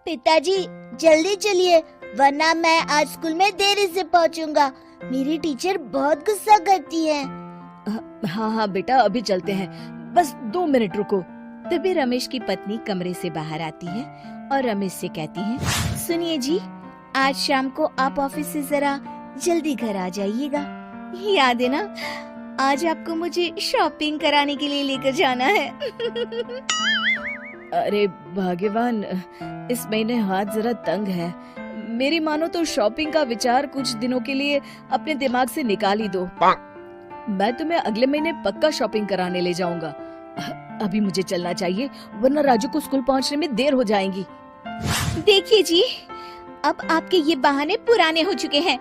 पिताजी जल्दी चलिए, वरना मैं आज स्कूल में देरी से पहुंचूंगा। मेरी टीचर बहुत गुस्सा करती है। हाँ हाँ बेटा, अभी चलते हैं, बस 2 मिनट रुको। तभी रमेश की पत्नी कमरे से बाहर आती है और रमेश से कहती है, सुनिए जी, आज शाम को आप ऑफिस से जरा जल्दी घर आ जाइएगा। याद है ना, आज आपको मुझे शॉपिंग कराने के लिए लेकर जाना है। अरे भाग्यवान, इस महीने हाथ जरा तंग है। मेरी मानो तो शॉपिंग का विचार कुछ दिनों के लिए अपने दिमाग से निकाल ही दो। मैं तुम्हें अगले महीने पक्का शॉपिंग कराने ले जाऊंगा। अभी मुझे चलना चाहिए, वरना राजू को स्कूल पहुंचने में देर हो जाएगी। देखिए जी, अब आपके ये बहाने पुराने हो चुके हैं।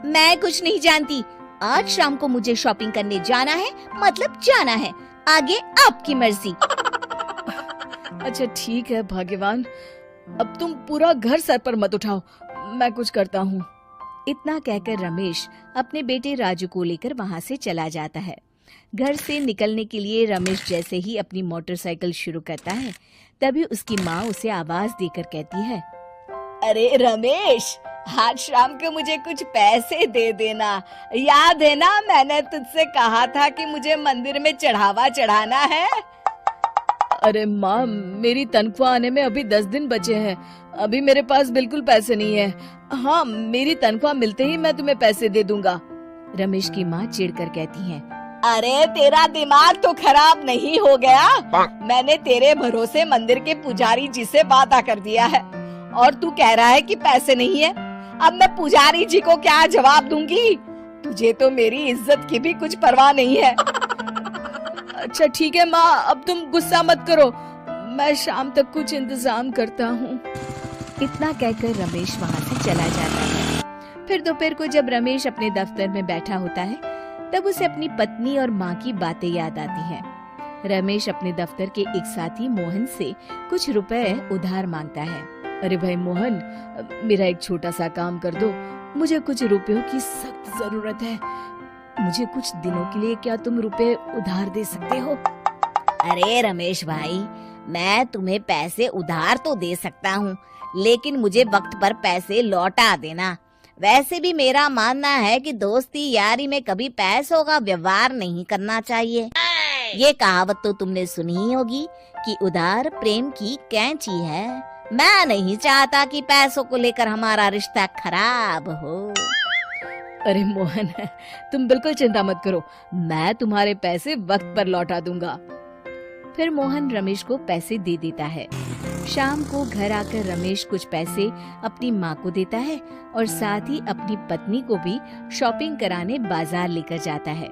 मैं कुछ नहीं जानती। आज शाम को मुझे शॉपिंग करने जाना है, मतलब जाना है। आगे आपकी मर्जी। अच्छा ठीक है भाग्यवान, अब तुम पूरा घर सर पर मत उठाओ, मैं कुछ करता हूँ। इतना कहकर रमेश अपने बेटे राजू को लेकर वहाँ से चला जाता है। घर से निकलने के लिए रमेश जैसे ही अपनी मोटरसाइकिल शुरू करता है, तभी उसकी माँ उसे आवाज देकर कहती है, अरे रमेश, आज शाम को मुझे कुछ पैसे दे देना। याद है ना, मैंने तुझसे कहा था कि मुझे मंदिर में चढ़ावा चढ़ाना है। अरे माँ, मेरी तनख्वाह आने में अभी 10 दिन बचे हैं। अभी मेरे पास बिल्कुल पैसे नहीं है। हाँ, मेरी तनख्वाह मिलते ही मैं तुम्हें पैसे दे दूंगा। रमेश की माँ चिढ़कर कहती है, अरे तेरा दिमाग तो खराब नहीं हो गया? मैंने तेरे भरोसे मंदिर के पुजारी जी से वादा कर दिया है और तू कह रहा है कि पैसे नहीं है। अब मैं पुजारी जी को क्या जवाब दूंगी? तुझे तो मेरी इज्जत की भी कुछ परवाह नहीं है। अच्छा ठीक है माँ, अब तुम गुस्सा मत करो, मैं शाम तक कुछ इंतजाम करता हूँ। इतना कहकर रमेश वहाँ से चला जाता है। फिर दोपहर को जब रमेश अपने दफ्तर में बैठा होता है, तब उसे अपनी पत्नी और माँ की बातें याद आती हैं। रमेश अपने दफ्तर के एक साथी मोहन से कुछ रुपए उधार मांगता है। अरे भाई मोहन, मेरा एक छोटा सा काम कर दो, मुझे कुछ रुपयों की सख्त जरूरत है। मुझे कुछ दिनों के लिए क्या तुम रुपए उधार दे सकते हो? अरे रमेश भाई, मैं तुम्हें पैसे उधार तो दे सकता हूँ, लेकिन मुझे वक्त पर पैसे लौटा देना। वैसे भी मेरा मानना है कि दोस्ती यारी में कभी पैसों का व्यवहार नहीं करना चाहिए। ये कहावत तो तुमने सुनी ही होगी कि उधार प्रेम की कैंची है। मैं नहीं चाहता कि पैसों को लेकर हमारा रिश्ता खराब हो। अरे मोहन, तुम बिल्कुल चिंता मत करो, मैं तुम्हारे पैसे वक्त पर लौटा दूंगा। फिर मोहन रमेश को पैसे दे देता है। शाम को घर आकर रमेश कुछ पैसे अपनी माँ को देता है और साथ ही अपनी पत्नी को भी शॉपिंग कराने बाजार लेकर जाता है।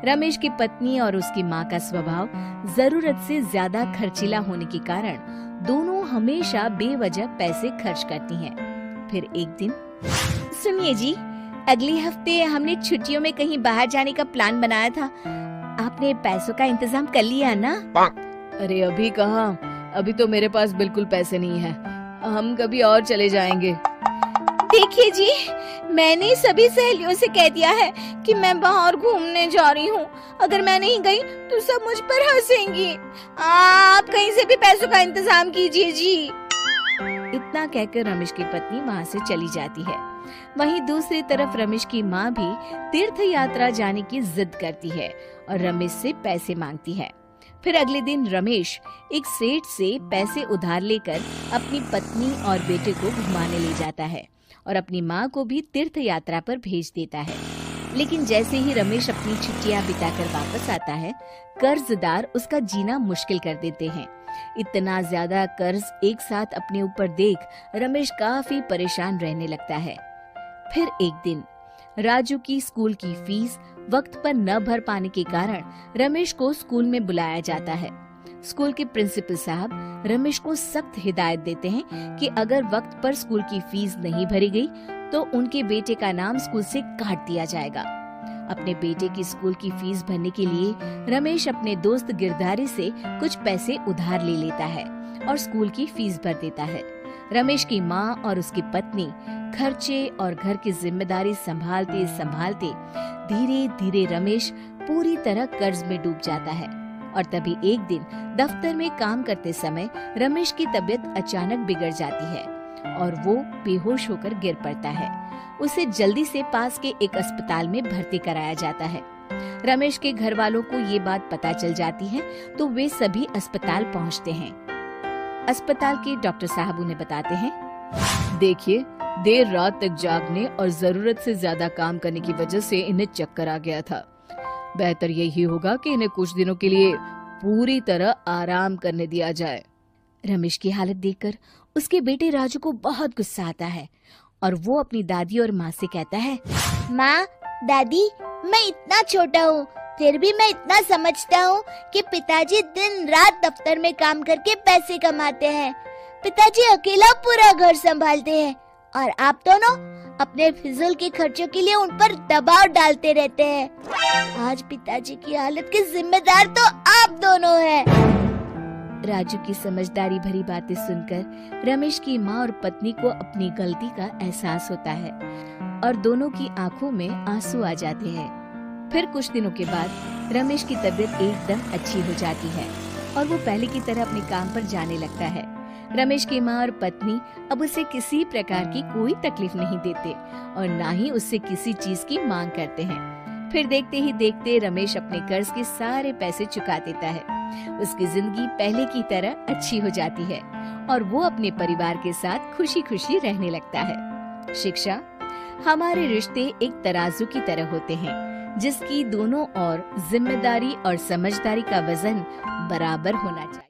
रमेश की पत्नी और उसकी माँ का स्वभाव जरूरत से ज्यादा खर्चीला होने के कारण दोनों हमेशा बेवजह पैसे खर्च करती हैं। फिर एक दिन, सुनिए जी, अगले हफ्ते हमने छुट्टियों में कहीं बाहर जाने का प्लान बनाया था। आपने पैसों का इंतजाम कर लिया ना? अरे अभी कहाँ, अभी तो मेरे पास बिल्कुल पैसे नहीं है। हम कभी और चले जाएंगे। देखिए जी, मैंने सभी सहेलियों से कह दिया है कि मैं बाहर घूमने जा रही हूँ। अगर मैं नहीं गई तो सब मुझ पर हंसेंगी। आप कहीं से भी पैसों का इंतजाम कीजिए जी। इतना कहकर रमेश की पत्नी वहाँ से चली जाती है। वहीं दूसरी तरफ रमेश की माँ भी तीर्थ यात्रा जाने की जिद करती है और रमेश से पैसे मांगती है। फिर अगले दिन रमेश एक सेठ से पैसे उधार लेकर अपनी पत्नी और बेटे को घुमाने ले जाता है और अपनी माँ को भी तीर्थ यात्रा पर भेज देता है। लेकिन जैसे ही रमेश अपनी छुट्टियां बिताकर वापस आता है, कर्जदार उसका जीना मुश्किल कर देते हैं। इतना ज्यादा कर्ज एक साथ अपने ऊपर देख रमेश काफी परेशान रहने लगता है। फिर एक दिन राजू की स्कूल की फीस वक्त पर न भर पाने के कारण रमेश को स्कूल में बुलाया जाता है। स्कूल के प्रिंसिपल साहब रमेश को सख्त हिदायत देते हैं कि अगर वक्त पर स्कूल की फीस नहीं भरी गई तो उनके बेटे का नाम स्कूल से काट दिया जाएगा। अपने बेटे की स्कूल की फीस भरने के लिए रमेश अपने दोस्त गिरधारी से कुछ पैसे उधार ले लेता है और स्कूल की फीस भर देता है। रमेश की माँ और उसकी पत्नी खर्चे और घर की जिम्मेदारी संभालते संभालते धीरे धीरे रमेश पूरी तरह कर्ज में डूब जाता है। और तभी एक दिन दफ्तर में काम करते समय रमेश की तबीयत अचानक बिगड़ जाती है। और वो बेहोश होकर गिर पड़ता है। उसे जल्दी से पास के एक अस्पताल में भर्ती कराया जाता है। रमेश के घर वालों को ये बात पता चल जाती है तो वे सभी अस्पताल पहुंचते हैं। अस्पताल के डॉक्टर साहब उन्हें बताते हैं, देखिए, देर रात तक जागने और जरूरत से ज्यादा काम करने की वजह से इन्हें चक्कर आ गया था। बेहतर यही होगा कि इन्हें कुछ दिनों के लिए पूरी तरह आराम करने दिया जाए। रमेश की हालत देखकर उसके बेटे राजू को बहुत गुस्सा आता है और वो अपनी दादी और माँ से कहता है, माँ, दादी, मैं इतना छोटा हूँ, फिर भी मैं इतना समझता हूँ कि पिताजी दिन रात दफ्तर में काम करके पैसे कमाते हैं। पिताजी अकेला पूरा घर संभालते हैं और आप दोनों अपने फिजूल के खर्चों के लिए उन पर दबाव डालते रहते हैं। आज पिताजी की हालत के जिम्मेदार तो आप दोनों हैं। राजू की समझदारी भरी बातें सुनकर रमेश की माँ और पत्नी को अपनी गलती का एहसास होता है और दोनों की आंखों में आंसू आ जाते हैं। फिर कुछ दिनों के बाद रमेश की तबीयत एकदम अच्छी हो जाती है और वो पहले की तरह अपने काम पर जाने लगता है। रमेश की माँ और पत्नी अब उसे किसी प्रकार की कोई तकलीफ नहीं देते और ना ही उससे किसी चीज की मांग करते हैं। फिर देखते ही देखते रमेश अपने कर्ज के सारे पैसे चुका देता है। उसकी जिंदगी पहले की तरह अच्छी हो जाती है और वो अपने परिवार के साथ खुशी खुशी रहने लगता है। शिक्षा, हमारे रिश्ते एक तराजू की तरह होते हैं जिसकी दोनों ओर जिम्मेदारी और समझदारी का वजन बराबर होना चाहिए।